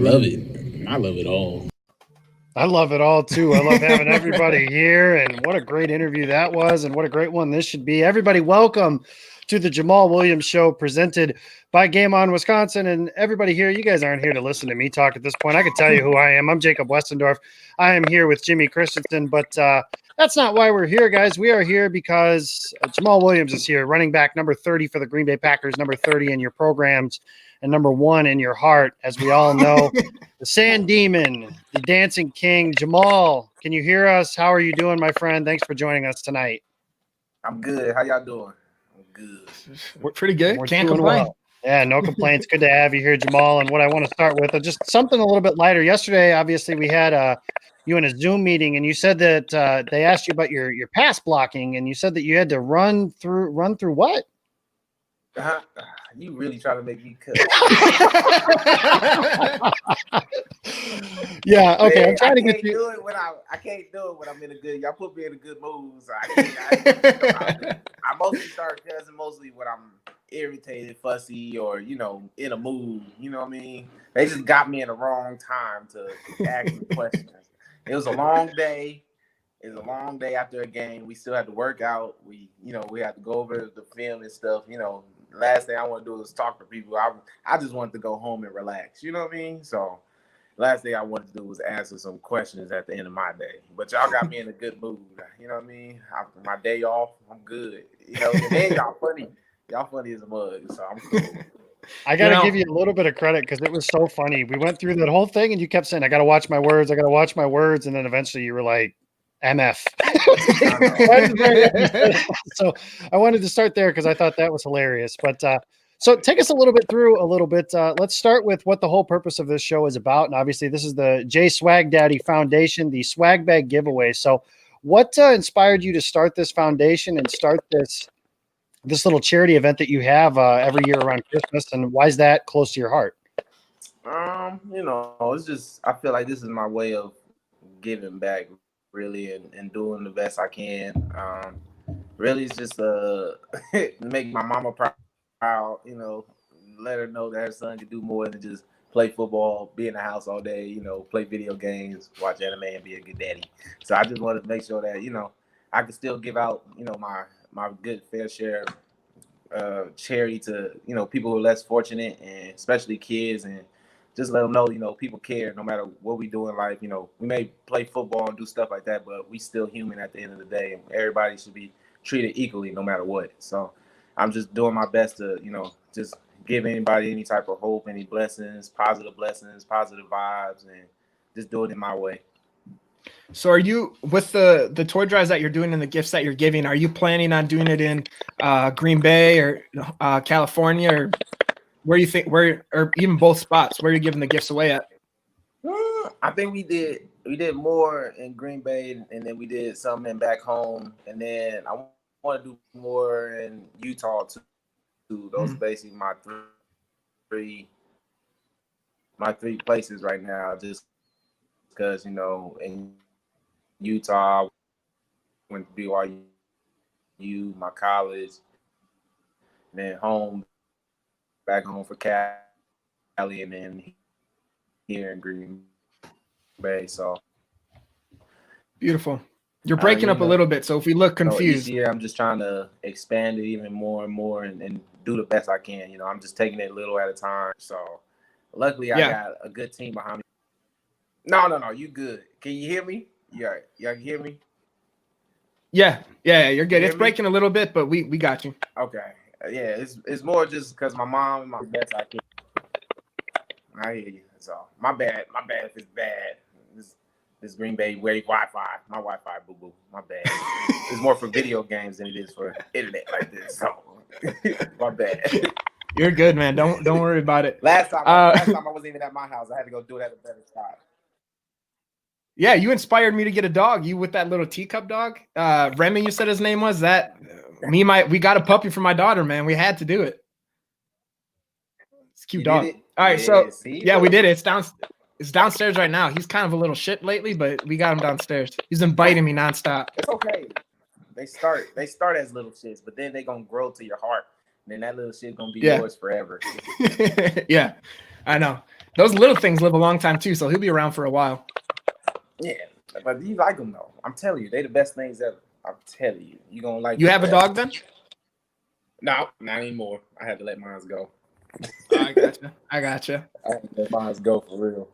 love it. I love it all. I love it all too. I love having everybody here, and what a great interview that was, and what a great one this should be. Everybody, welcome to the Jamaal Williams Show, presented by Game On Wisconsin. And everybody here, you guys aren't here to listen to me talk at this point. I can tell you who I am. I'm Jacob Westendorf. I am here with Jimmy Christensen, but that's not why we're here, guys. We are here because Jamaal Williams is here, running back number 30 for the Green Bay Packers, number 30 in your programs, and number 1 in your heart, as we all know. The Sand Demon, the Dancing King. Jamaal, can you hear us? How are you doing, my friend? Thanks for joining us tonight. I'm good. How y'all doing? I'm good. We're pretty good. We're Can't complain. Well. Yeah, no complaints. Good to have you here, Jamaal. And what I want to start with, just something a little bit lighter. Yesterday, obviously, we had you in a Zoom meeting, and you said that they asked you about your pass blocking, and you said that you had to run through what? You really trying to make me cut. Yeah, okay. Man, I'm trying to get you. I can't do it when I'm in a good. Y'all put me in a good mood. So I mostly start cussing mostly when I'm irritated, fussy, or in a mood. You know what I mean? They just got me in the wrong time to ask me questions. It was a long day. It was a long day after a game. We still had to work out. We had to go over the film and stuff. Last thing I want to do is talk to people. I just wanted to go home and relax. You know what I mean? So last thing I wanted to do was answer some questions at the end of my day. But y'all got me in a good mood. You know what I mean? My day off, I'm good. And then y'all funny. Y'all funny as a mug. So I'm cool. I got to give you a little bit of credit because it was so funny. We went through that whole thing and you kept saying, I got to watch my words. I got to watch my words. And then eventually you were like, MF. So I wanted to start there because I thought that was hilarious. But so take us a little bit through a little bit. Let's start with what the whole purpose of this show is about. And obviously this is the J Swag Daddy Foundation, the swag bag giveaway. So what inspired you to start this foundation and start this little charity event that you have every year around Christmas? And why is that close to your heart? It's just, I feel like this is my way of giving back, really, and doing the best I can. Really, it's just make my mama proud, let her know that her son can do more than just play football, be in the house all day, play video games, watch anime, and be a good daddy. So I just wanted to make sure that, I can still give out, my good fair share charity to, people who are less fortunate, and especially kids, and just let them know, people care no matter what we do in life. We may play football and do stuff like that, but we still human at the end of the day. And everybody should be treated equally no matter what. So I'm just doing my best to, just give anybody any type of hope, any blessings, positive vibes, and just do it in my way. So are you, with the toy drives that you're doing and the gifts that you're giving, are you planning on doing it in Green Bay or California, or where you think, or even both spots, where are you giving the gifts away at? I think we did more in Green Bay, and then we did some in back home, and then I want to do more in Utah too. Those are basically my three places right now, just because in Utah, I went to BYU, my college, and then back home for Cali, and then here in Green Bay. So beautiful. You're breaking up a little bit, so if we look confused. Each year I'm just trying to expand it even more and more, and do the best I can. I'm just taking it a little at a time. So luckily I got a good team behind me. No, you good. Can you hear me? Y'all can hear me? Yeah, you're good. It's breaking a little bit, but we got you. Okay. Yeah, it's more just because my mom and my best I can. I hear you. So my bad if it's bad. This Green Bay Wi-Fi. My Wi-Fi boo-boo. My bad. It's more for video games than it is for internet like this. So my bad. You're good, man. Don't worry about it. Last time I wasn't even at my house. I had to go do it at a better spot. Yeah, you inspired me to get a dog. You with that little teacup dog? Remy, you said his name was that? We got a puppy for my daughter, man. We had to do it. It's a cute dog. All right, we did it. It's downstairs right now. He's kind of a little shit lately, but we got him downstairs. He's been biting me nonstop. It's okay. They start as little shits, but then they gonna grow to your heart. And then that little shit gonna be yours forever. Yeah, I know. Those little things live a long time too, so he'll be around for a while. Yeah, but you like them though. I'm telling you, they the best things ever. I'm telling you, you gonna like. You have a dog then? No, not anymore. I had to let mine go. I gotcha. I gotcha. I had to let mine go for real.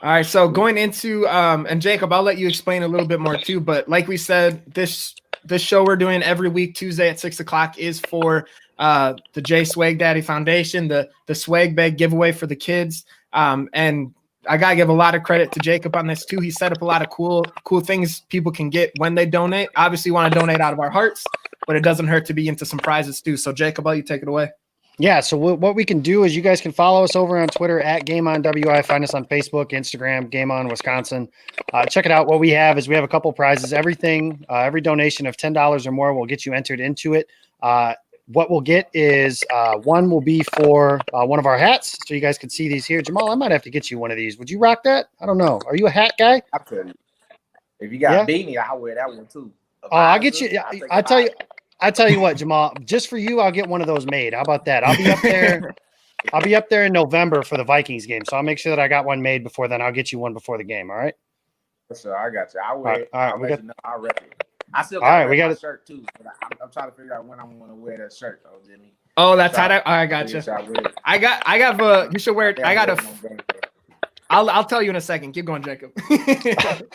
All right, so going into and Jacob, I'll let you explain a little bit more too. But like we said, this show we're doing every week Tuesday at 6 o'clock is for the J Swag Daddy Foundation, the swag bag giveaway for the kids. And I gotta give a lot of credit to Jacob on this too. He set up a lot of cool things people can get when they donate. Obviously, we want to donate out of our hearts, but it doesn't hurt to be into some prizes too. So Jacob, I'll let you take it away. Yeah, so what we can do is you guys can follow us over on Twitter at GameOnWI. Find us on Facebook, Instagram, Game On Wisconsin. Check it out. What we have is we have a couple prizes. Everything, every donation of $10 or more will get you entered into it. What we'll get is one will be for one of our hats, so you guys can see these here. Jamaal, I might have to get you one of these. Would you rock that? I don't know. Are you a hat guy? I tell you, if you got a beanie, I'll wear that one too. I'll get you. I tell you what, Jamaal, just for you, I'll get one of those made. How about that? I'll be up there. I'll be up there in November for the Vikings game, so I'll make sure that I got one made before then. I'll get you one before the game. All right. For sure, I got you. I'll wear it. All right, I'll rep it. I still got my shirt too. But I'm trying to figure out when I'm going to wear that shirt, though, Jimmy. Oh, that's how I got you. I got you should wear it. I got a. I'll tell you in a second. Keep going, Jacob.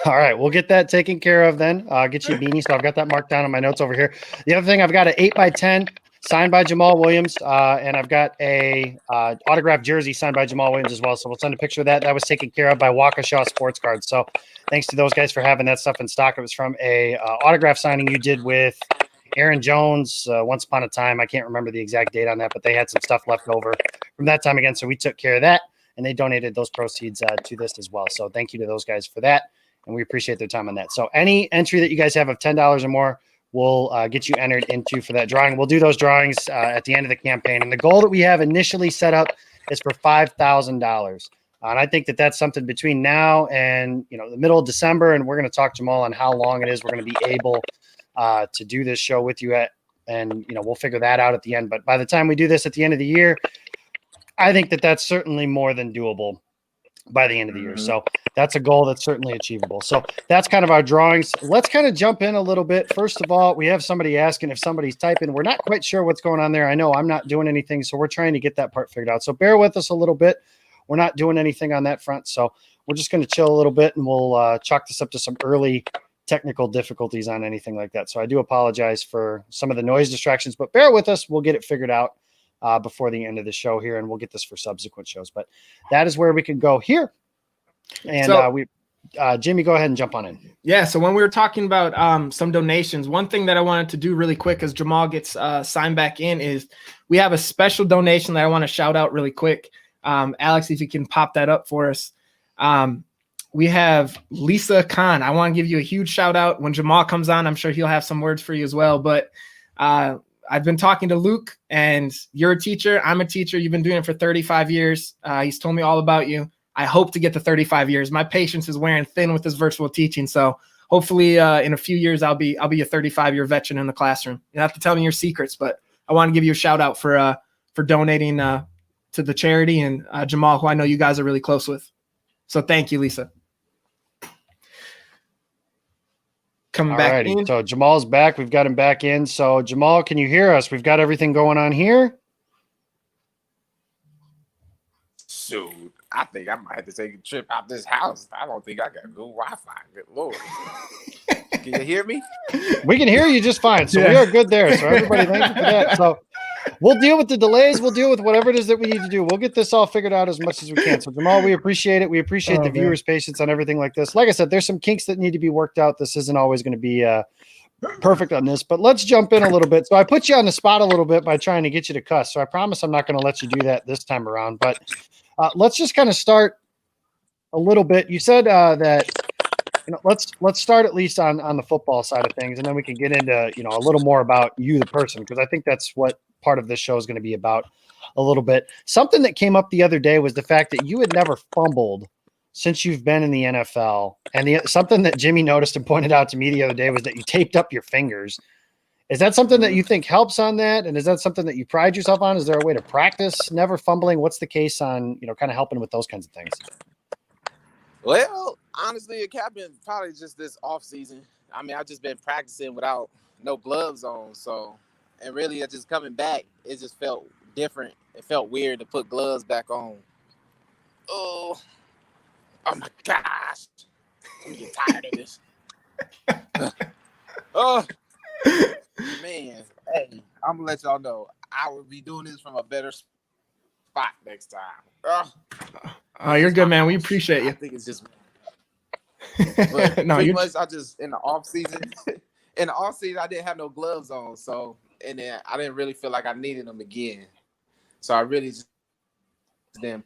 All right, we'll get that taken care of then. I'll get you a beanie. So I've got that marked down on my notes over here. The other thing, I've got an 8x10 signed by Jamaal Williams, and I've got a autographed jersey signed by Jamaal Williams as well. So we'll send a picture of that. That was taken care of by Waukesha Sports Cards. So thanks to those guys for having that stuff in stock. It was from a autograph signing you did with Aaron Jones once upon a time. I can't remember the exact date on that, but they had some stuff left over from that time again. So we took care of that, and they donated those proceeds to this as well. So thank you to those guys for that, and we appreciate their time on that. So any entry that you guys have of $10 or more will get you entered into for that drawing. We'll do those drawings at the end of the campaign, and the goal that we have initially set up is for $5,000. And I think that that's something between now and the middle of December, and we're going to talk to Jamaal on how long it is we're going to be able to do this show with you at, and we'll figure that out at the end. But by the time we do this at the end of the year, I think that that's certainly more than doable by the end of the year. So that's a goal that's certainly achievable. So that's kind of our drawings. Let's kind of jump in a little bit. First of all, we have somebody asking if somebody's typing. We're not quite sure what's going on there. I know I'm not doing anything, so we're trying to get that part figured out. So bear with us a little bit. We're not doing anything on that front. So we're just going to chill a little bit, and we'll chalk this up to some early technical difficulties on anything like that. So I do apologize for some of the noise distractions, but bear with us. We'll get it figured out before the end of the show here, and we'll get this for subsequent shows. But that is where we can go here. And so, Jimmy, go ahead and jump on in. Yeah. So when we were talking about some donations, one thing that I wanted to do really quick as Jamaal gets signed back in is we have a special donation that I want to shout out really quick. Alex, if you can pop that up for us. We have Lisa Khan. I want to give you a huge shout out. When Jamaal comes on, I'm sure he'll have some words for you as well. But I've been talking to Luke, and you're a teacher. I'm a teacher. You've been doing it for 35 years. He's told me all about you. I hope to get to 35 years. My patience is wearing thin with this virtual teaching. So hopefully in a few years, I'll be a 35-year veteran in the classroom. You don't have to tell me your secrets, but I want to give you a shout out for donating to the charity, and Jamaal, who I know you guys are really close with. So thank you, Lisa. Coming back in. So Jamaal's back. We've got him back in. So Jamaal, can you hear us? We've got everything going on here. Shoot, I think I might have to take a trip out this house. I don't think I got good Wi-Fi. Good Lord. Can you hear me? We can hear you just fine. So we are good there. So everybody, thank you for that. So we'll deal with the delays. We'll deal with whatever it is that we need to do. We'll get this all figured out as much as we can. So Jamaal, we appreciate it. We appreciate the viewers' patience on everything like this. Like I said, there's some kinks that need to be worked out. This isn't always going to be perfect on this, but let's jump in a little bit. So I put you on the spot a little bit by trying to get you to cuss. So I promise I'm not going to let you do that this time around, but let's just kind of start a little bit. You said that, let's start at least on the football side of things, and then we can get into, a little more about you, the person, because I think that's what part of this show is going to be about a little bit. Something that came up the other day was the fact that you had never fumbled since you've been in the NFL. And something that Jimmy noticed and pointed out to me the other day was that you taped up your fingers. Is that something that you think helps on that? And is that something that you pride yourself on? Is there a way to practice never fumbling? What's the case on, kind of helping with those kinds of things? Well, honestly, it happened probably just this off season. I mean, I've just been practicing without no gloves on. So, and really, it just coming back, it just felt different. It felt weird to put gloves back on. Oh my gosh. I'm getting tired of this. Oh, man. Hey, I'm going to let y'all know. I will be doing this from a better spot next time. Oh, you're good, man. We appreciate you. I think it's just... But No, pretty much I just in the off season, I didn't have no gloves on, so and then I didn't really feel like I needed them again, so I really just didn't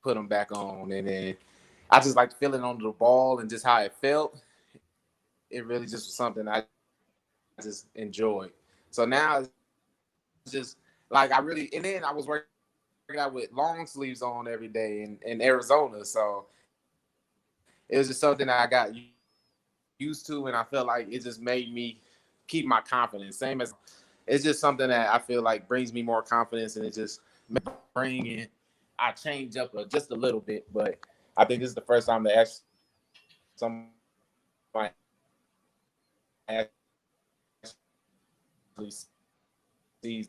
put them back on, and then I just liked feeling on the ball and just how it felt. It really just was something I just enjoyed. So now it's just like and then I was working out with long sleeves on every day in Arizona, so. It was just something that I got used to, and I felt like it just made me keep my confidence. Same as it's just something that I feel like brings me more confidence, and it just bringing. I change up just a little bit, but I think this is the first time that somebody actually sees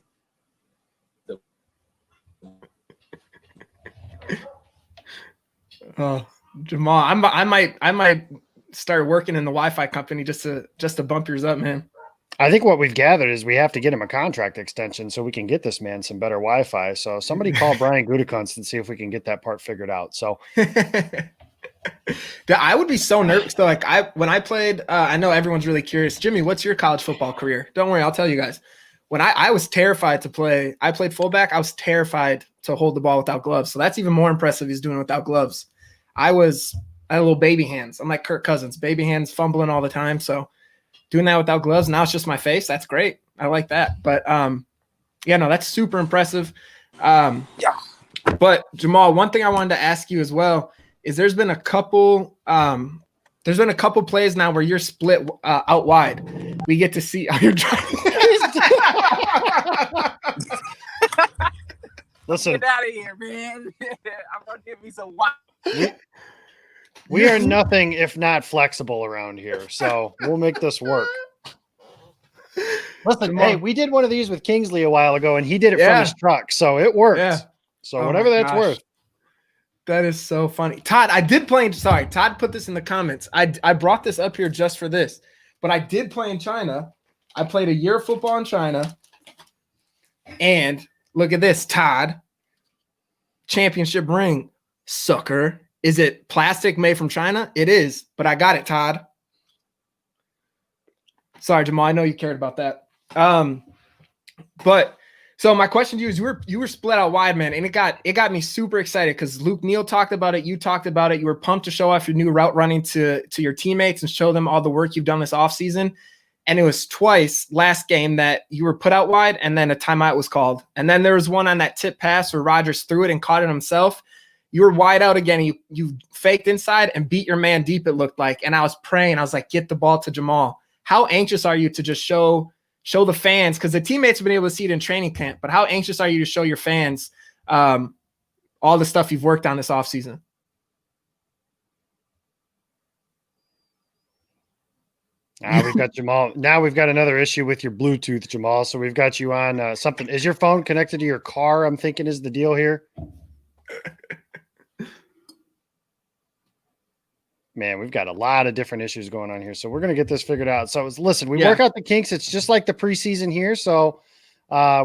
the. Oh. Jamaal, I might start working in the Wi-Fi company just to bump yours up, man. I think what we've gathered is we have to get him a contract extension so we can get this man some better Wi-Fi. So somebody call Brian Gutekunst and see if we can get that part figured out. So I would be so nervous though. Like when I played, I know everyone's really curious. Jimmy, what's your college football career? Don't worry, I'll tell you guys. When I was terrified to play, I played fullback. I was terrified to hold the ball without gloves. So that's even more impressive. He's doing it without gloves. I had little baby hands. I'm like Kirk Cousins, baby hands, fumbling all the time. So doing that without gloves, now it's just my face. That's great. I like that. But that's super impressive. But Jamaal, one thing I wanted to ask you as well is there's been a couple plays now where you're split out wide. We get to see how you're trying. Listen, Get out of here, man. I'm gonna give me some wide. We are nothing if not flexible around here, so we'll make this work. Listen, hey, we did one of these with Kingsley a while ago, and he did it from his truck, so it worked. Yeah. So whatever that's worth. That is so funny. Todd, Todd put this in the comments. I brought this up here just for this, but I did play in China. I played a year of football in China, and look at this, Todd. Championship ring, sucker. Is it plastic made from China? It is, but I got it, Todd. Sorry, Jamaal. I know you cared about that. But so my question to you is you were split out wide, man, and it got me super excited because Luke Neal talked about it. You talked about it. You were pumped to show off your new route running to your teammates and show them all the work you've done this offseason. And it was twice last game that you were put out wide and then a timeout was called. And then there was one on that tip pass where Rodgers threw it and caught it himself. You were wide out again. You faked inside and beat your man deep, it looked like. And I was praying. I was like, get the ball to Jamaal. How anxious are you to just show the fans? Because the teammates have been able to see it in training camp. But how anxious are you to show your fans all the stuff you've worked on this offseason? We've got Jamaal. Now we've got another issue with your Bluetooth, Jamaal. So we've got you on something. Is your phone connected to your car? I'm thinking is the deal here. Man, we've got a lot of different issues going on here. So we're going to get this figured out. So listen, we work out the kinks. It's just like the preseason here. So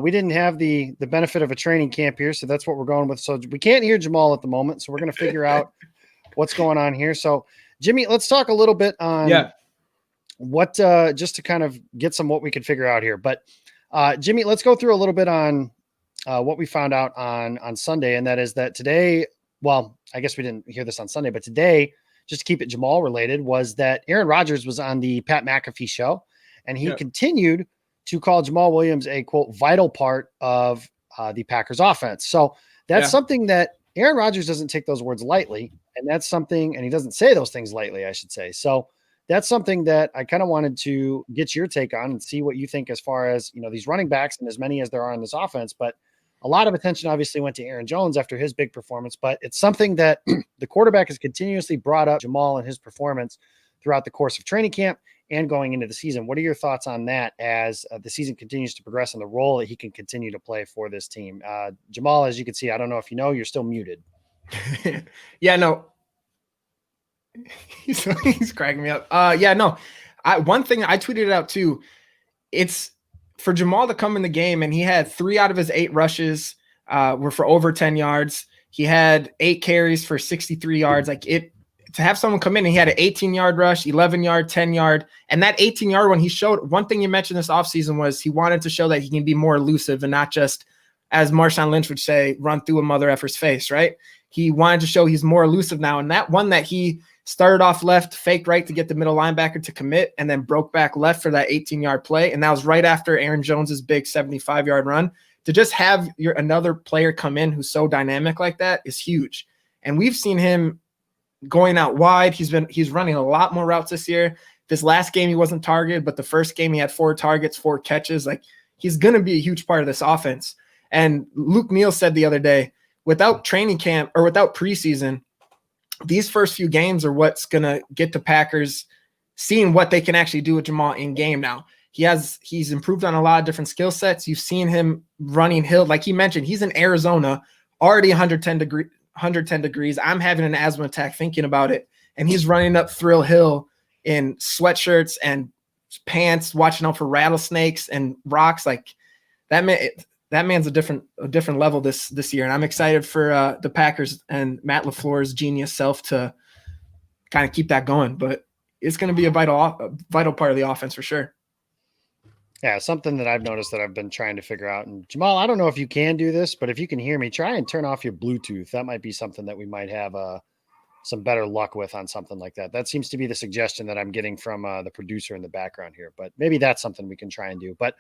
we didn't have the benefit of a training camp here. So that's what we're going with. So we can't hear Jamaal at the moment. So we're going to figure out what's going on here. So Jimmy, let's talk a little bit on what just to kind of get what we could figure out here. But Jimmy, let's go through a little bit on what we found out on Sunday. And that is that today, well, I guess we didn't hear this on Sunday, but today, just to keep it Jamaal related, was that Aaron Rodgers was on the Pat McAfee show, and he continued to call Jamaal Williams a, quote, vital part of the Packers offense. So that's something that Aaron Rodgers doesn't take those words lightly, and that's something, and he doesn't say those things lightly, I should say. So that's something that I kind of wanted to get your take on and see what you think as far as, these running backs and as many as there are in this offense. But a lot of attention obviously went to Aaron Jones after his big performance, but it's something that the quarterback has continuously brought up Jamaal and his performance throughout the course of training camp and going into the season. What are your thoughts on that as the season continues to progress and the role that he can continue to play for this team? Jamaal, as you can see, I don't know if you know, you're still muted. Yeah, no. He's cracking me up. One thing I tweeted it out too. It's for Jamaal to come in the game, and he had 3 out of his 8 rushes were for over 10 yards. He had 8 carries for 63 yards. To have someone come in and he had an 18-yard rush, 11-yard, 10-yard, and that 18-yard one, he showed one thing you mentioned this offseason was he wanted to show that he can be more elusive and not just, as Marshawn Lynch would say, run through a mother effer's face, right? He wanted to show he's more elusive now. And that one that he started off left, faked right to get the middle linebacker to commit, and then broke back left for that 18-yard play. And that was right after Aaron Jones's big 75-yard run. To just have another player come in who's so dynamic like that is huge. And we've seen him going out wide. He's running a lot more routes this year. This last game he wasn't targeted, but the first game he had 4 targets, 4 catches. He's going to be a huge part of this offense. And Luke Neal said the other day, without training camp or without preseason, these first few games are what's going to get the Packers seeing what they can actually do with Jamaal in game now. He's improved on a lot of different skill sets. You've seen him running hill. Like he mentioned, he's in Arizona, already 110 degrees. I'm having an asthma attack thinking about it. And he's running up Thrill Hill in sweatshirts and pants, watching out for rattlesnakes and rocks. That man's a different level this year. And I'm excited for the Packers and Matt LaFleur's genius self to kind of keep that going. But it's going to be a vital part of the offense for sure. Yeah, something that I've noticed that I've been trying to figure out. And Jamaal, I don't know if you can do this, but if you can hear me, try and turn off your Bluetooth. That might be something that we might have some better luck with on something like that. That seems to be the suggestion that I'm getting from the producer in the background here. But maybe that's something we can try and do. But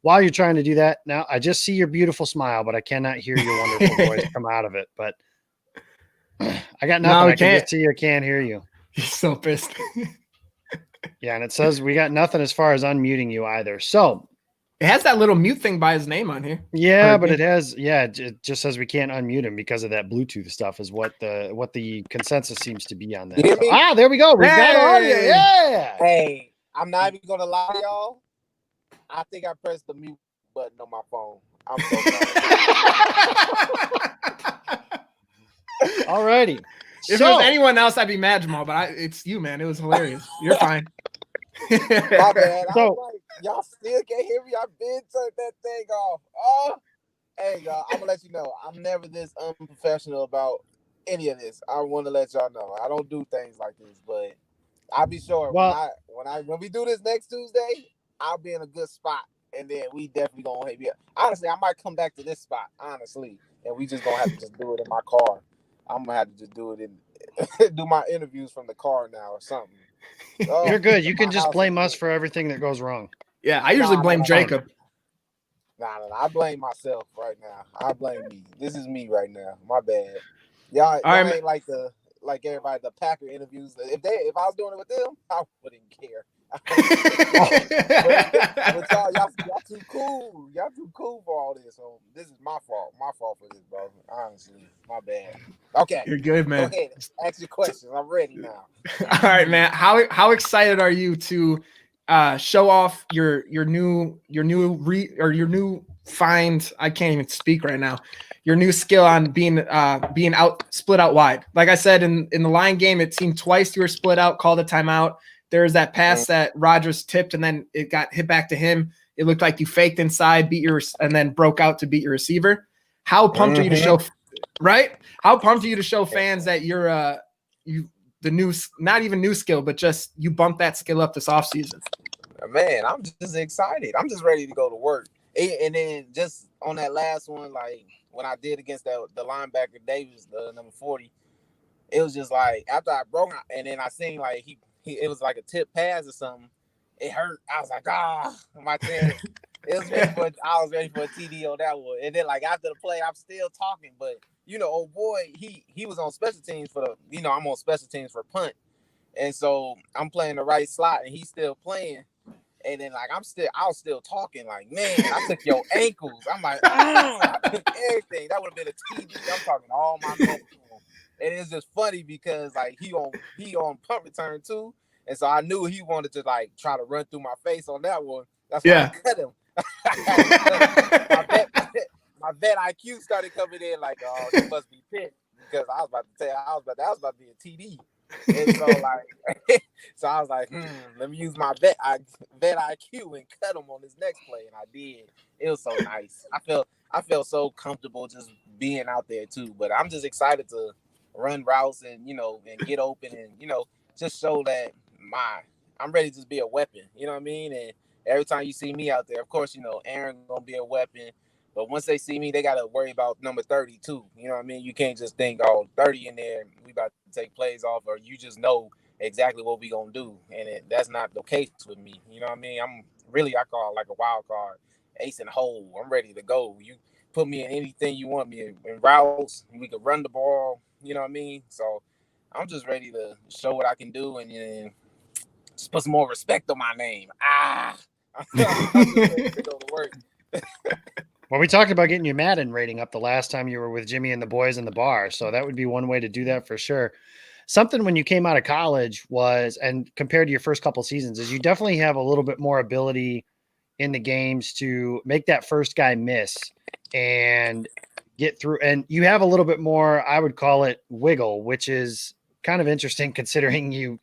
while you're trying to do that, now I just see your beautiful smile, but I cannot hear your wonderful voice come out of it. But I got nothing. No, I can just see you. I can't hear you. He's so pissed. Yeah, and it says we got nothing as far as unmuting you either. So it has that little mute thing by his name on here. Yeah, but it just says we can't unmute him because of that Bluetooth stuff is what the consensus seems to be on that. So, there we go. We got audio. Yeah. Hey, I'm not even gonna lie to y'all. I think I pressed the mute button on my phone. I'm so sorry. All righty. If it was anyone else, I'd be mad, Jamaal, but it's you, man. It was hilarious. You're fine. My bad. I was like, y'all still can't hear me. I've been turned that thing off. Oh, hey, y'all, I'm going to let you know. I'm never this unprofessional about any of this. I want to let y'all know. I don't do things like this, but I'll be sure when we do this next Tuesday, I'll be in a good spot. And then we definitely going to honestly, I might come back to this spot, honestly. And we just going to have to just do it in my car. I'm gonna have to just do it do my interviews from the car now or something. Oh, you're good. You can just blame us for everything that goes wrong. Yeah, I usually blame Jacob. Nah, I blame myself right now. I blame me. This is me right now. My bad. Y'all ain't like everybody the Packer interviews. If I was doing it with them, I wouldn't care. but y'all too cool. Y'all too cool for all this. So this is my fault. My fault for this, bro. Honestly, my bad. Okay, you're good, man. Okay, ask your questions. I'm ready now. All right, man. How excited are you to show off your new find? I can't even speak right now. Your new skill on being split out wide. Like I said in the line game, it seemed twice you were split out, called a timeout. There was that pass that Rodgers tipped, and then it got hit back to him. It looked like you faked inside, and then broke out to beat your receiver. How pumped are you to show, right? How pumped are you to show fans that you're the new, not even new skill, but just you bumped that skill up this offseason? Man, I'm just excited. I'm just ready to go to work. And then just on that last one, like when I did against the linebacker Davis, the number 40, it was just like after I broke out, and then I seen like it was like a tip pass or something. It hurt. I was like, my chest. I was ready for a TD on that one. And then like after the play, I'm still talking. But old boy, he was on special teams I'm on special teams for punt. And so I'm playing the right slot, and he's still playing. And then like I was still talking like, man, I took your ankles. I'm like, I took everything. That would have been a TD. I'm talking all my mess to him. And it's just funny because like he on punt return too. And so I knew he wanted to like try to run through my face on that one. That's why I cut him. my vet IQ started coming in like, oh, he must be pissed because I was about to tell you, that was about to be a TD. And so like, so I was like, let me use my vet IQ and cut him on this next play, and I did. It was so nice. I felt so comfortable just being out there too. But I'm just excited to run routes and and get open and just show that I'm ready to just be a weapon. You know what I mean? And every time you see me out there, of course, Aaron gonna be a weapon. But once they see me, they got to worry about number 30 too. You know what I mean? You can't just think, oh, 30 in there, we about to take plays off, or you just know exactly what we going to do. And that's not the case with me. You know what I mean? I call it like a wild card, ace in the hole. I'm ready to go. You put me in anything you want me in routes. We could run the ball. You know what I mean? So I'm just ready to show what I can do and just put some more respect on my name. I'm just ready to go to work. Well, we talked about getting your Madden rating up the last time you were with Jimmy and the boys in the bar. So that would be one way to do that for sure. Something when you came out of college was, and compared to your first couple seasons, is you definitely have a little bit more ability in the games to make that first guy miss and get through. And you have a little bit more, I would call it wiggle, which is kind of interesting considering you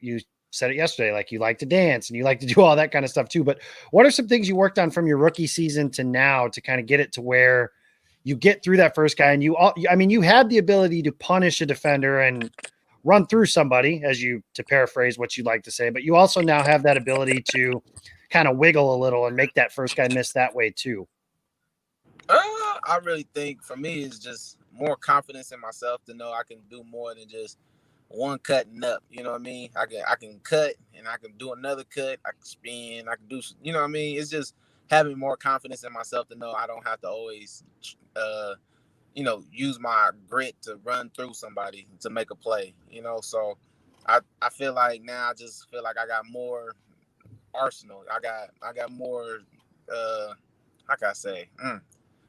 said it yesterday, like you like to dance and you like to do all that kind of stuff too. But what are some things you worked on from your rookie season to now to kind of get it to where you get through that first guy and you had the ability to punish a defender and run through somebody, to paraphrase what you like to say, but you also now have that ability to kind of wiggle a little and make that first guy miss that way too. I really think for me it's just more confidence in myself to know I can do more than just one cutting up. You know what I mean? I can cut and I can do another cut. I can spin. I can do. You know what I mean? It's just having more confidence in myself to know I don't have to always, use my grit to run through somebody to make a play. So I feel like now I just feel like I got more arsenal. I got more. How can I say?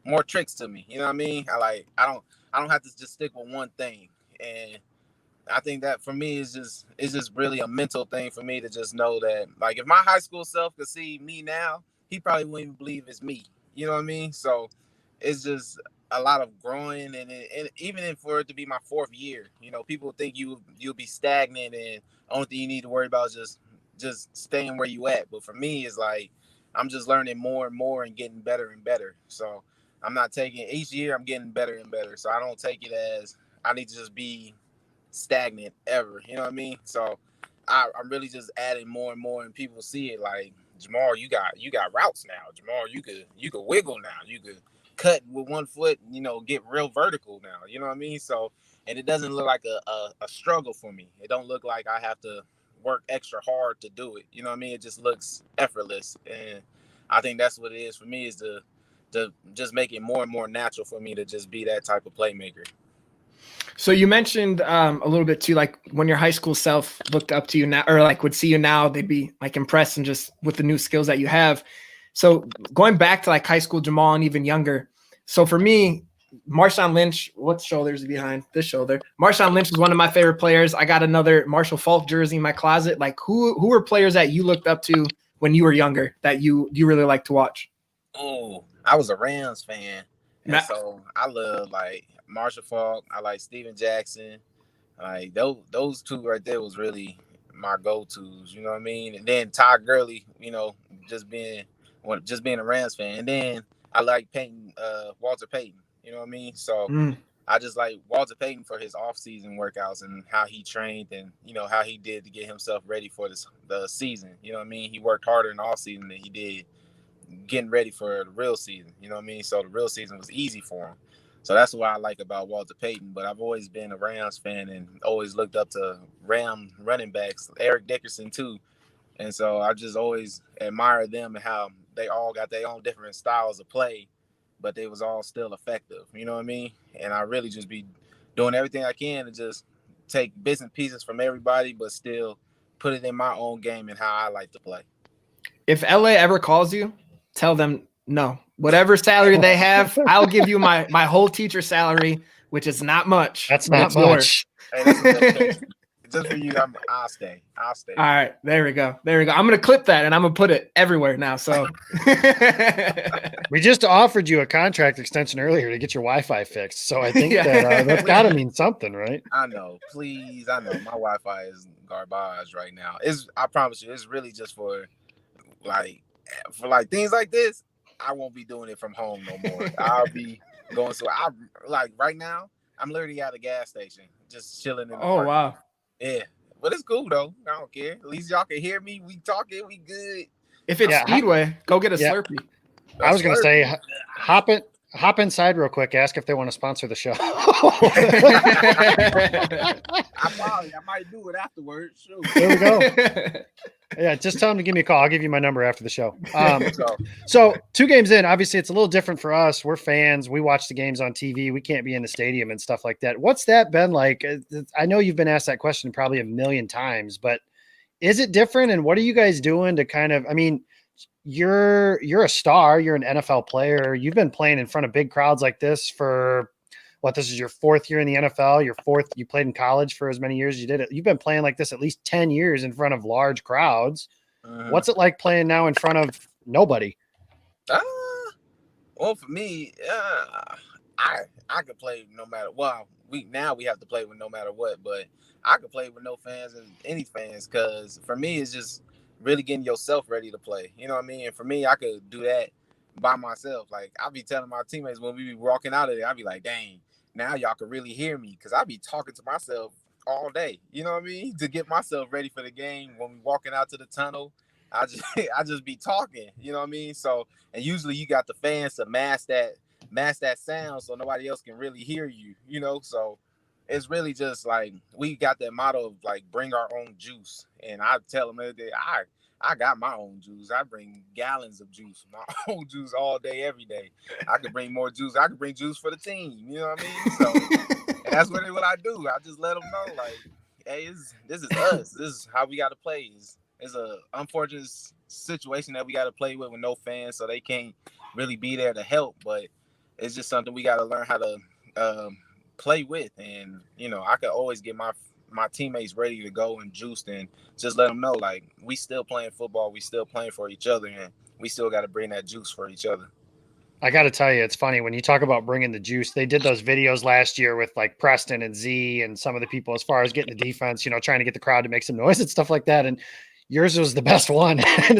More tricks to me. You know what I mean? I don't have to just stick with one thing. And I think that for me it's just really a mental thing for me to just know that like if my high school self could see me now, he probably wouldn't even believe it's me. You know what I mean? So it's just a lot of growing and even for it to be my fourth year, people think you'll be stagnant and the only thing you need to worry about is just staying where you at. But for me, it's like I'm just learning more and more and getting better and better. So I'm not taking each year I'm getting better and better. So I don't take it as I need to just be stagnant ever. You know what I mean? So I'm really just adding more and more and people see it like Jamaal, you got routes now. Jamaal, you could wiggle now. You could cut with one foot, get real vertical now. You know what I mean? So and it doesn't look like a struggle for me. It don't look like I have to work extra hard to do it. You know what I mean? It just looks effortless. And I think that's what it is for me is to just make it more and more natural for me to just be that type of playmaker. So you mentioned a little bit too, like when your high school self looked up to you now, or like would see you now, they'd be like impressed and just with the new skills that you have. So going back to like high school Jamaal and even younger. So for me, Marshawn Lynch, what shoulder is behind this shoulder? Marshawn Lynch is one of my favorite players. I got another Marshall Faulk jersey in my closet. Like who are players that you looked up to when you were younger that you really like to watch? Oh, I was a Rams fan. And so I love like Marshall Faulk. I like Steven Jackson. Like those two right there was really my go-tos. You know what I mean? And then Todd Gurley, just being a Rams fan. And then I like Walter Payton. You know what I mean? So I just like Walter Payton for his off-season workouts and how he trained and how he did to get himself ready for the season. You know what I mean? He worked harder in the off-season than he did getting ready for the real season. You know what I mean? So the real season was easy for him. So that's what I like about Walter Payton. But I've always been a Rams fan and always looked up to Ram running backs, Eric Dickerson too. And so I just always admired them and how they all got their own different styles of play, but they was all still effective. You know what I mean? And I really just be doing everything I can to just take bits and pieces from everybody, but still put it in my own game and how I like to play. If LA ever calls you, tell them no. Whatever salary they have, I'll give you my whole teacher salary, which is not much. That's but not it's much. Hey, that's a good case. Just for you, I'll stay. All right, there we go. I'm gonna clip that and I'm gonna put it everywhere now. So We just offered you a contract extension earlier to get your Wi-Fi fixed, so I think that's got to mean something, right? I know. Please, I know my Wi-Fi is garbage right now. I promise you, it's really just for things like this. I won't be doing it from home no more. I'll be going. So I like right now. I'm literally at a gas station, just chilling in the park. Wow. Yeah, but it's cool though. I don't care. At least y'all can hear me. We talking. We good. If it's Speedway, go get a Slurpee. I was gonna say, hop inside real quick. Ask if they want to sponsor the show. I might do it afterwards. Sure. There we go. Yeah, just tell them to give me a call. I'll give you my number after the show. So 2 games in, obviously it's a little different for us. We're fans. We watch the games on TV. We can't be in the stadium and stuff like that. What's that been like? I know you've been asked that question probably a million times, but is it different? And what are you guys doing to kind of, I mean, you're a star, you're an NFL player. You've been playing in front of big crowds like this for this is your 4th year in the NFL, your 4th, you played in college for as many years as you did it. You've been playing like this at least 10 years in front of large crowds. What's it like playing now in front of nobody? Well, for me, I could play no matter we have to play with no matter what, but I could play with no fans and any fans, because for me it's just really getting yourself ready to play. You know what I mean? And for me, I could do that by myself. Like I be telling my teammates when we be walking out of there, I be like, dang, now y'all can really hear me, because I be talking to myself all day. You know what I mean? To get myself ready for the game. When we walking out to the tunnel, I just be talking. You know what I mean? So, and usually you got the fans to mask that sound so nobody else can really hear you. You know, so it's really just like we got that motto of like bring our own juice, and I tell them every day, I got my own juice. I bring gallons of juice, my own juice all day, every day. I could bring more juice. I could bring juice for the team. You know what I mean? So and that's what I do. I just let them know, like, hey, this is us. This is how we got to play. It's a unfortunate situation that we got to play with no fans, so they can't really be there to help. But it's just something we got to learn how to play with. And you know, I could always get my teammates ready to go and juiced, and just let them know, like, we still playing football, we still playing for each other, and we still got to bring that juice for each other. I got to tell you, it's funny when you talk about bringing the juice. They did those videos last year with like Preston and Z and some of the people as far as getting the defense, you know, trying to get the crowd to make some noise and stuff like that. And yours was the best one. And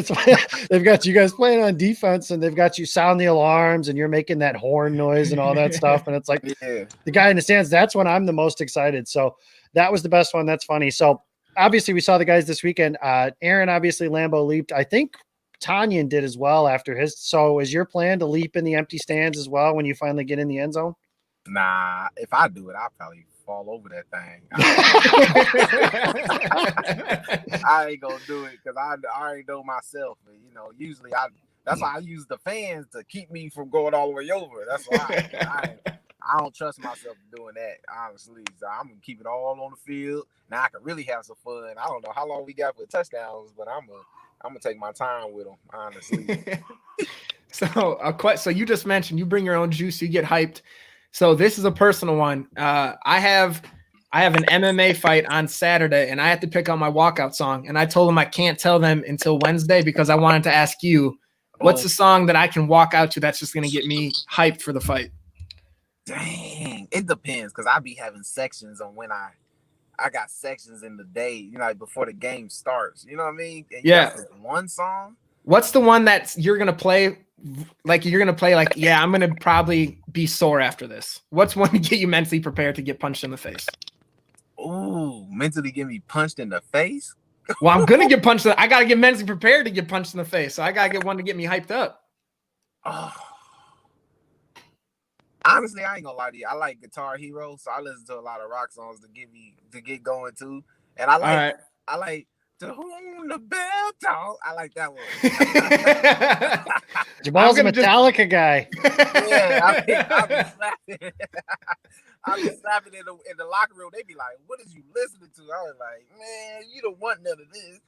they've got you guys playing on defense, and they've got you sound the alarms, and you're making that horn noise and all that stuff. And it's like the guy in the stands, that's when I'm the most excited. So that was the best one. That's funny. So obviously we saw the guys this weekend. Aaron, obviously Lambeau leaped. I think Tanyan did as well after his. So is your plan to leap in the empty stands as well when you finally get in the end zone? Nah, if I do it, I'll probably fall over that thing. I ain't gonna do it because I already know myself. And, you know, usually that's why I use the fans to keep me from going all the way over. That's why I don't trust myself doing that, honestly. So I'm gonna keep it all on the field. Now I can really have some fun. I don't know how long we got for touchdowns, but I'm gonna take my time with them, honestly. So you just mentioned you bring your own juice, you get hyped. So this is a personal one. I have an MMA fight on Saturday, and I have to pick out my walkout song. And I told them I can't tell them until Wednesday because I wanted to ask you, what's the song that I can walk out to that's just gonna get me hyped for the fight? Dang, it depends, because I be having sections on when I got sections in the day, you know, like before the game starts. You know what I mean? And yeah. One song. What's the one that you're gonna play? Like you're gonna play like, yeah, I'm gonna probably be sore after this. What's one to get you mentally prepared to get punched in the face? Ooh, mentally get me punched in the face? Well, I'm gonna get punched. I gotta get mentally prepared to get punched in the face. So I gotta get one to get me hyped up. Oh. Honestly, I ain't gonna lie to you. I like Guitar Hero, so I listen to a lot of rock songs to get going too. And I like To whom the bell tolls. I like that one. Jamal's a Metallica guy. Yeah, I'll be slapping. I'll be slapping in the locker room. They be like, "What is you listening to?" I was like, "Man, you don't want none of this."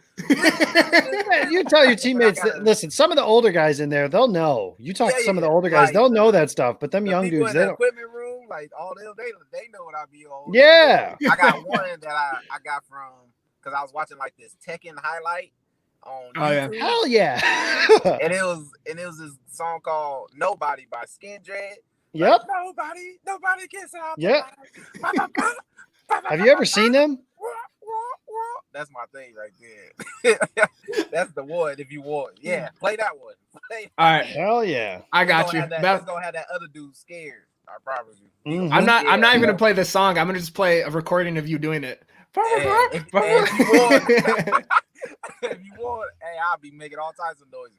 You tell your teammates, listen, some of the older guys in there, they'll know. You talk to some of the older guys, they'll know that stuff. But them young dudes, they in the don't. Equipment room, like all they know what I be on. Yeah. I got one that I got from because I was watching like this Tekken highlight on YouTube. Yeah. Hell yeah. and it was this song called Nobody by Skin Dread. Yep. Like, nobody gets out. Yep. Have you ever seen them? That's my thing right there. That's the one if you want. Yeah, play that one. All right. Hell yeah. I got you. That's gonna have that other dude scared. I promise you. Mm-hmm. I'm not even gonna play this song. I'm gonna just play a recording of you doing it. If you want, hey, I'll be making all types of noises.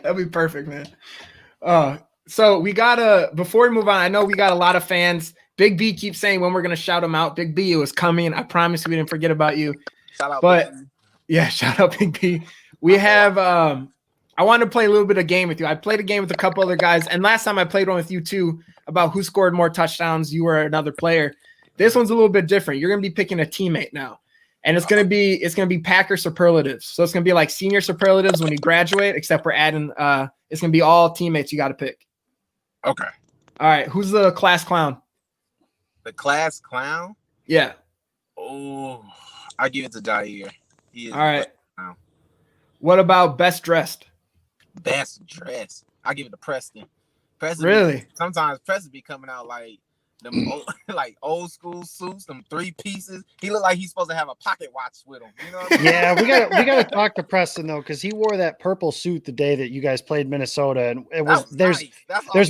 That'd be perfect, man. So we gotta, before we move on, I know we got a lot of fans. Big B keeps saying when we're gonna shout him out. Big B, it was coming. I promise we didn't forget about you. Shout out, but Big B. Yeah, shout out Big B. We have I wanted to play a little bit of game with you. I played a game with a couple other guys, and last time I played one with you too about who scored more touchdowns. You were another player. This one's a little bit different. You're gonna be picking a teammate now. And it's gonna be Packer superlatives. So it's gonna be like senior superlatives when you graduate, except we're adding it's gonna be all teammates you gotta pick. Okay. All right. Who's the class clown? The class clown? Yeah. Oh, I give it to Jair. He is all right. What about best dressed? Best dressed. I give it to Preston. Preston. Really? Sometimes Preston be coming out like them old school suits, them 3 pieces. He look like he's supposed to have a pocket watch with him. You know what I mean? Yeah, we gotta talk to Preston though, because he wore that purple suit the day that you guys played Minnesota, and it was there's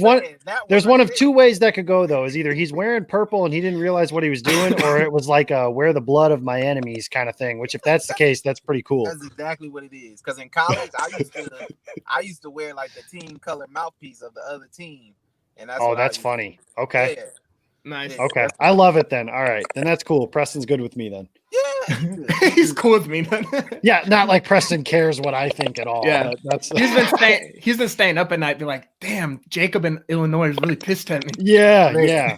one of 2 ways that could go though. Is either he's wearing purple and he didn't realize what he was doing, or it was like a wear the blood of my enemies kind of thing. Which if that's the case, that's pretty cool. That's exactly what it is. Because in college, I used to wear like the team color mouthpiece of the other team, and that's funny. Okay. Yeah. Nice. Okay. I love it then. All right. Then that's cool. Preston's good with me then. Yeah. He's cool with me then. Yeah, not like Preston cares what I think at all. Yeah. That's he's been staying up at night, be like, damn, Jacob in Illinois is really pissed at me. Yeah.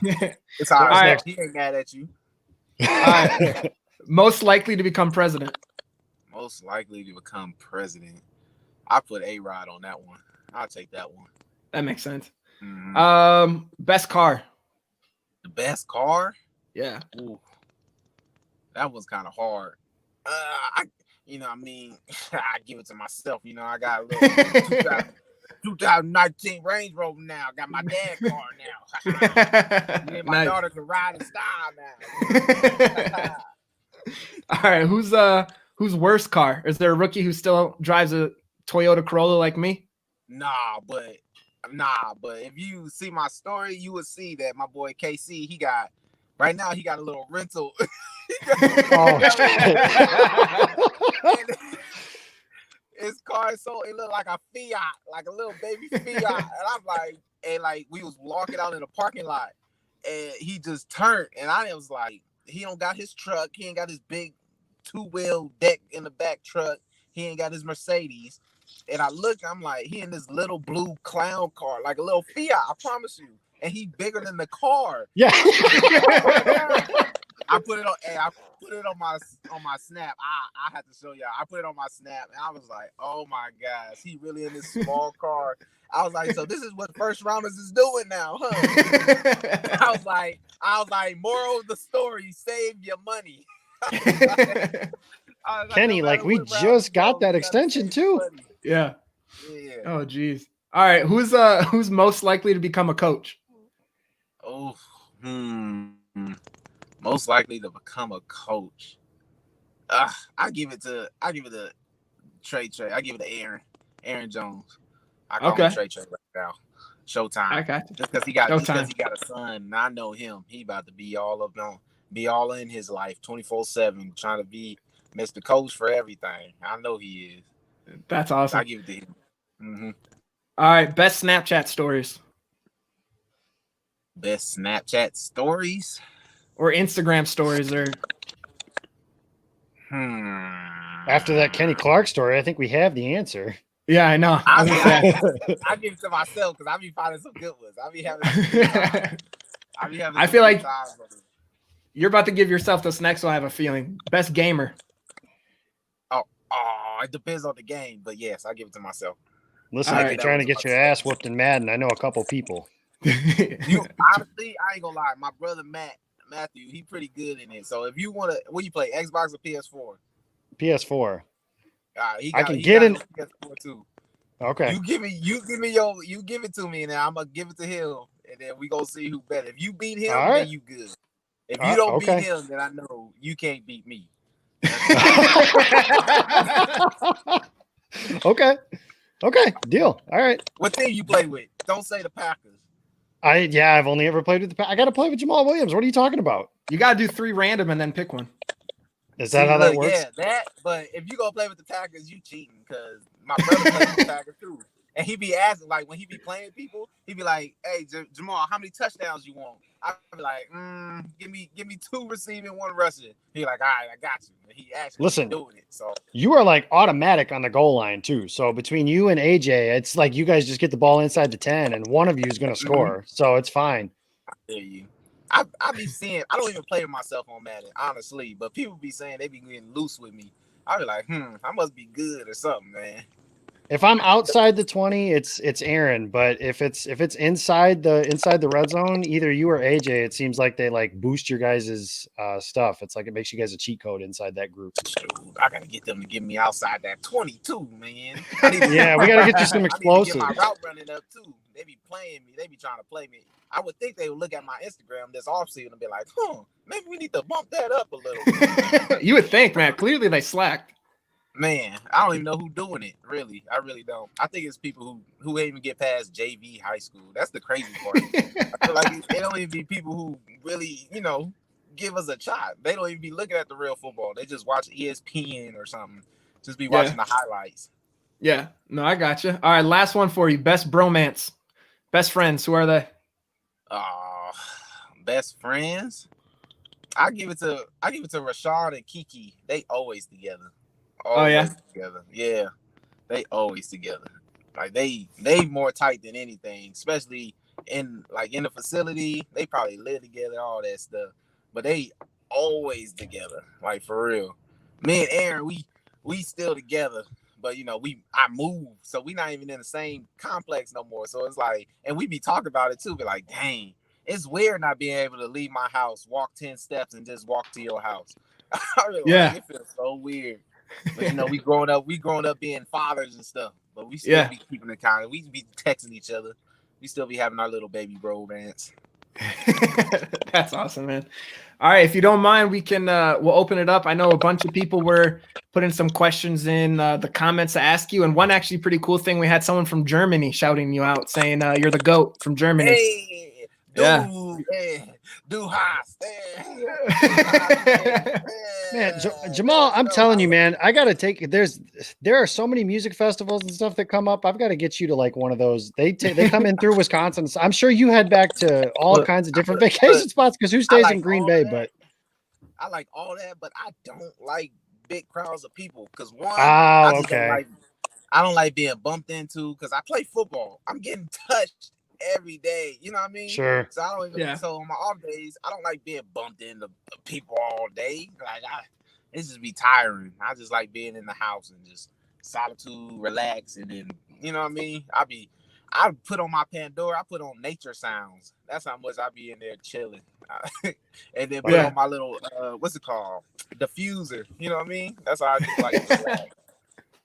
It's all right. He ain't mad at you. All right. Most likely to become president. Most likely to become president. I put A-Rod on that one. I'll take that one. That makes sense. Mm-hmm. Best car. The best car? Yeah. Ooh. That was kind of hard. I give it to myself. You know, I got a little 2019 Range Rover now. I got my dad car now. Me and my daughter can ride in style now. Uh-huh. All right. Who's worst car? Is there a rookie who still drives a Toyota Corolla like me? Nah, but if you see my story, you would see that my boy KC, he got a little rental. His car is it looked like a Fiat, like a little baby Fiat. And I'm like, we was walking out in the parking lot and he just turned and I was like, he don't got his truck, he ain't got his big 2-wheel deck in the back truck, he ain't got his Mercedes. And I looked, I'm like, he in this little blue clown car, like a little Fiat, I promise you. And he bigger than the car. Yeah. I put it on my snap. I had to show y'all. I put it on my snap and I was like, oh my gosh, he really in this small car. I was like, so this is what first rounders is doing now, huh? I was like, moral of the story, save your money. Kenny, like we just got that extension too. Yeah. Oh geez. All right. Who's most likely to become a coach? Oh, most likely to become a coach. I give it to Trey. I give it to Aaron Jones. I call him Trey right now. Showtime. I got you. Just because he got a son, and I know him. He about to be all in his life, 24/7, trying to be Mr. Coach for everything. I know he is. That's awesome. I give it to him. Mm-hmm. All right, best Snapchat stories. Best Snapchat stories. or Instagram stories or. After that Kenny Clark story, I think we have the answer. Yeah, I know. I give it to myself because I be finding some good ones. I be having. I feel like you're about to give yourself this next one. I have a feeling. Best gamer. Oh, it depends on the game, but yes, I give it to myself. Listen, if you're trying to get your ass whooped in Madden, I know a couple people. Honestly, I ain't gonna lie. My brother Matthew, he pretty good in it. So if you want to, what you play, Xbox or PS4? PS4. I can get in PS4 too. Okay. You give it to me, and then I'm gonna give it to him, and then we gonna see who better. If you beat him, then you good. If you don't beat him, then I know you can't beat me. Okay, deal. All right. What team you play with? Don't say the Packers. I've only ever played with the Packers. I got to play with Jamaal Williams. What are you talking about? You got to do 3 random and then pick one. Is that how that works? Yeah, that. But if you gonna play with the Packers, you cheating because my brother plays with the Packers too, and he be asking like when he be playing people, he be like, "Hey, Jamaal, how many touchdowns you want?" I be like, "Give me 2 receiving, 1 rushing." He like, "All right, I got you." And he actually doing it. So you are like automatic on the goal line too. So between you and AJ, it's like you guys just get the ball inside the 10, and one of you is going to score. So it's fine. I hear you. I be seeing. I don't even play with myself on Madden, honestly. But people be saying they be getting loose with me. I be like, I must be good or something, man. If I'm outside the 20, it's Aaron. But if it's inside the red zone, either you or AJ, it seems like they like boost your guys' stuff. It's like it makes you guys a cheat code inside that group. I gotta get them to get me outside that 22, man. We gotta get you some explosives. Get my route running up too. They be playing me. They be trying to play me. I would think they would look at my Instagram this offseason and be like, maybe we need to bump that up a little. You would think, man. Clearly they slacked. Man, I don't even know who's doing it. Really, I really don't. I think it's people who ain't even get past JV high school. That's the crazy part. I feel like it don't even be people who really, give us a shot. They don't even be looking at the real football. They just watch ESPN or something. Just be watching the highlights. Yeah. No, I got you. All right, last one for you. Best bromance. Best friends. Who are they? Best friends. I give it to Rashawn and Kiki. They always together. Together. Yeah. They always together. Like they more tight than anything, especially in the facility. They probably live together, all that stuff. But they always together. Like for real. Me and Aaron, we still together. But I moved, so we not even in the same complex no more. So it's like, and we be talking about it too. Be like, dang, it's weird not being able to leave my house, walk 10 steps, and just walk to your house. It feels so weird. But we growing up being fathers and stuff. But we still be keeping in contact. We be texting each other. We still be having our little baby bro rants. That's awesome, man. All right, if you don't mind, we can we'll open it up. I know a bunch of people were putting some questions in the comments to ask you, and one actually pretty cool thing, we had someone from Germany shouting you out, saying you're the GOAT from Germany. Hey, du hast. Man, Jamaal, I'm telling you, man, I gotta there are so many music festivals and stuff that come up. I've got to get you to like one of those. They come in through Wisconsin. I'm sure you head back to all kinds of different vacation spots because who stays in Green Bay? But I like all that, but I don't like big crowds of people because I don't like being bumped into because I play football. I'm getting touched every day, you know what I mean? Sure. So I don't even. So on my off days, I don't like being bumped into people all day. Like it just be tiring. I just like being in the house and just solitude, relax, and then you know what I mean. I put on my Pandora. I put on nature sounds. That's how much I be in there chilling, and then put on my little what's it called, diffuser. You know what I mean? That's how I just like to relax.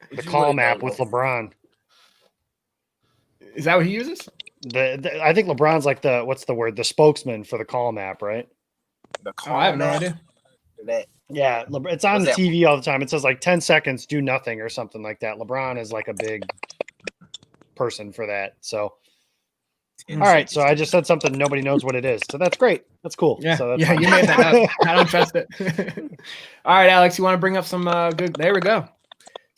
The Calm app with LeBron. Is that what he uses? I think LeBron's like the spokesman for the Calm app, right? The Calm I have no idea. Yeah, it's on the TV all the time. It says like 10 seconds, do nothing or something like that. LeBron is like a big person for that. So, all right. So I just said something. Nobody knows what it is. So that's great. That's cool. Yeah. So You made that up. I don't trust it. All right, Alex, you want to bring up some good? There we go.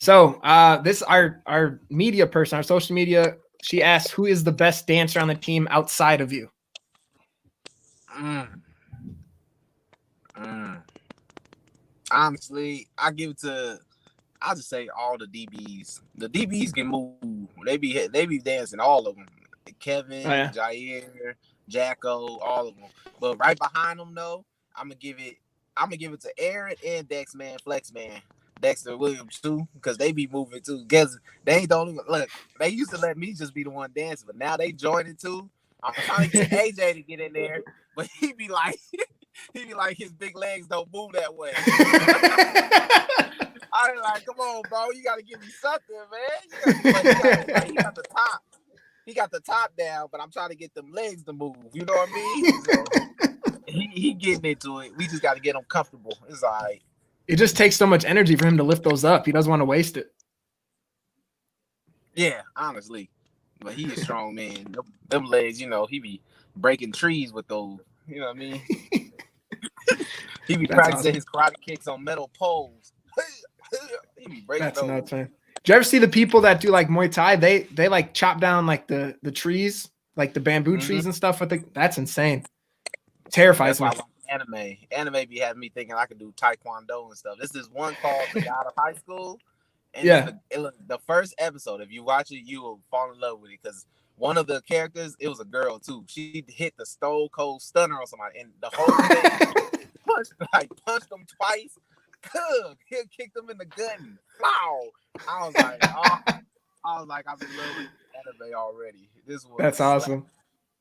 So this our media person, our social media. She asked, who is the best dancer on the team outside of you? Honestly, I'll just say all the DBs. The DBs can move. They be dancing, all of them. Kevin, Jair, Jacko, all of them. But right behind them though, I'm gonna give it to Aaron and Dex Man, Flex Man, Dexter Williams too, because they be moving too. Because they don't even look. They used to let me just be the one dancing, but now they joining too. I'm trying to get AJ to get in there, but he be like his big legs don't move that way. I was like, come on, bro, you gotta give me something, man. He got the top. He got the top down, but I'm trying to get them legs to move. You know what I mean? So, he getting into it. We just got to get him comfortable. It's all right. It just takes so much energy for him to lift those up. He doesn't want to waste it. Yeah, honestly. But he is strong, man. Them legs, he be breaking trees with those. You know what I mean? He be practicing his karate kicks on metal poles. He be breaking those. Nuts, man. Do you ever see the people that do like Muay Thai? They like chop down like the trees, like the bamboo trees and stuff. That's insane. Terrifies me. Anime be having me thinking I could do Taekwondo and stuff. This is one called The God of High School. And the first episode, if you watch it, you will fall in love with it because one of the characters, it was a girl too. She hit the stone cold stunner on somebody, and the whole thing punched them twice. He kicked them in the gut. Wow! I was like, I'm in love with anime already. That's awesome.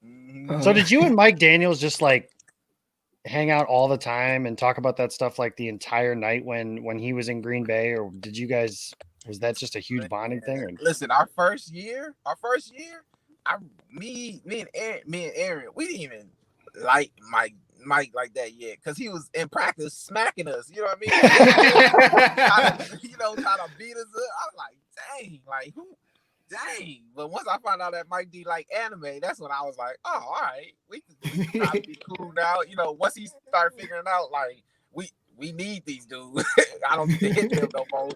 Mm-hmm. So did you and Mike Daniels just like hang out all the time and talk about that stuff like the entire night when he was in Green Bay, or was that just a huge bonding thing? Or? Listen, our first year, me and Aaron, we didn't even like Mike like that yet because he was in practice smacking us. You know what I mean? Trying to beat us up. I was like, dang, like who? Dang. But once I found out that Mike D like anime, that's when I was like, oh, all right, we can try to be cool now. Once he started figuring out like we need these dudes. I don't need to hit them no more.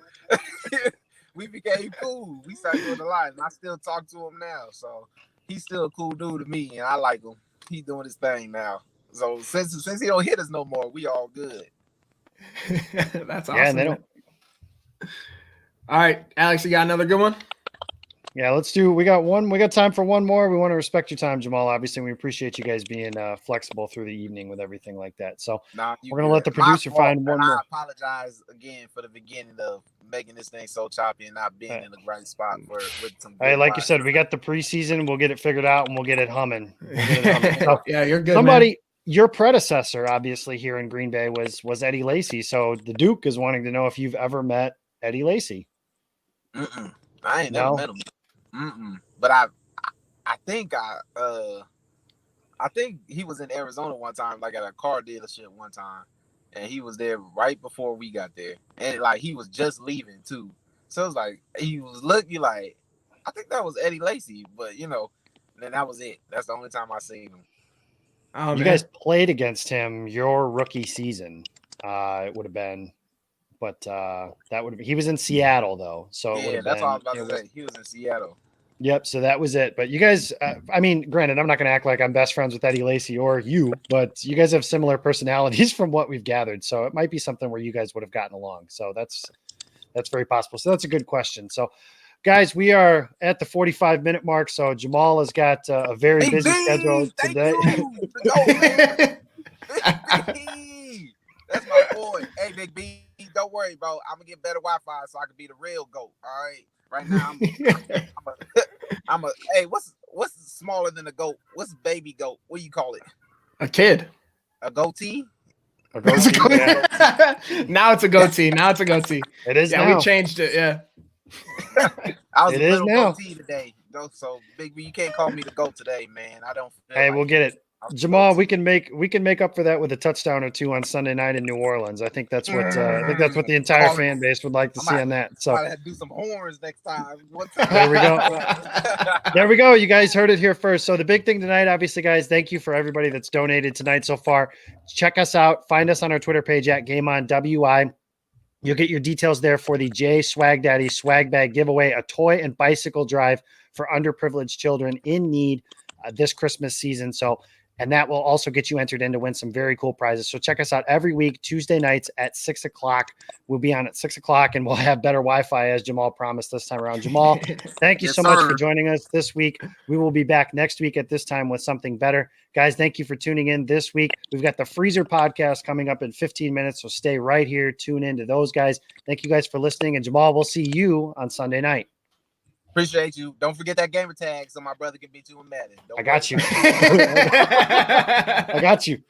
We became cool. We started doing the line, and I still talk to him now. So he's still a cool dude to me, and I like him. He's doing his thing now. So since he don't hit us no more, we all good. That's awesome. Yeah, and they don't. All right, Alex, you got another good one? Yeah, let's do. We got time for one more. We want to respect your time, Jamaal. Obviously, we appreciate you guys being flexible through the evening with everything like that. So we're gonna let the producer find one more. I apologize again for the beginning of making this thing so choppy and not being in the right spot with some. Hey, like you said, we got the preseason. We'll get it figured out and we'll get it humming. So, yeah, you're good. Somebody, man. Your predecessor, obviously here in Green Bay was Eddie Lacy. So the Duke is wanting to know if you've ever met Eddie Lacy. I ain't never met him. But I think I think he was in Arizona one time, like at a car dealership one time, and he was there right before we got there, and like he was just leaving too. So it was like he was looking like I think that was Eddie Lacy, but then that was it. That's the only time I seen him. Oh, you guys played against him your rookie season. It would have been. But that would have he was in Seattle though, so yeah, that's all I was about to say. He was in Seattle. Yep. So that was it. But you guys, I mean, granted, I'm not going to act like I'm best friends with Eddie Lacy or you, but you guys have similar personalities from what we've gathered. So it might be something where you guys would have gotten along. So that's very possible. So that's a good question. So, guys, we are at the 45-minute mark. So Jamaal has got a very busy schedule today. That's my boy. Hey, Big B, don't worry, bro. I'm gonna get better Wi-Fi so I can be the real GOAT. All right. Right now, I'm a. Hey, what's smaller than a goat? What's baby goat? What do you call it? A kid. A goatee. A goatee. Yeah. Now it's a goatee. It is. Yeah, now. We changed it. Yeah. I was it a is little now. goatee today. So Big B, you can't call me the GOAT today, man. I don't. Hey, we'll get it. Jamaal, we can make up for that with a touchdown or two on Sunday night in New Orleans. I think that's what the entire fan base would like to see on that. So I have to do some horns next time. There we go. There we go. You guys heard it here first. So the big thing tonight, obviously, guys, thank you for everybody that's donated tonight so far. Check us out. Find us on our Twitter page at GameOnWI. You'll get your details there for the J Swag Daddy Swag Bag giveaway, a toy and bicycle drive for underprivileged children in need this Christmas season. So And that will also get you entered in to win some very cool prizes. So check us out every week, Tuesday nights at 6 o'clock. We'll be on at 6 o'clock, and we'll have better Wi-Fi, as Jamaal promised this time around. Jamaal, thank you Yes, so much for sir. joining us this week. We will be back next week at this time with something better. Guys, thank you for tuning in this week. We've got the Freezer podcast coming up in 15 minutes, so stay right here. Tune in to those guys. Thank you guys for listening. And Jamaal, we'll see you on Sunday night. Appreciate you. Don't forget that gamer tag so my brother can beat you in Madden. I got you. Don't worry. I got you.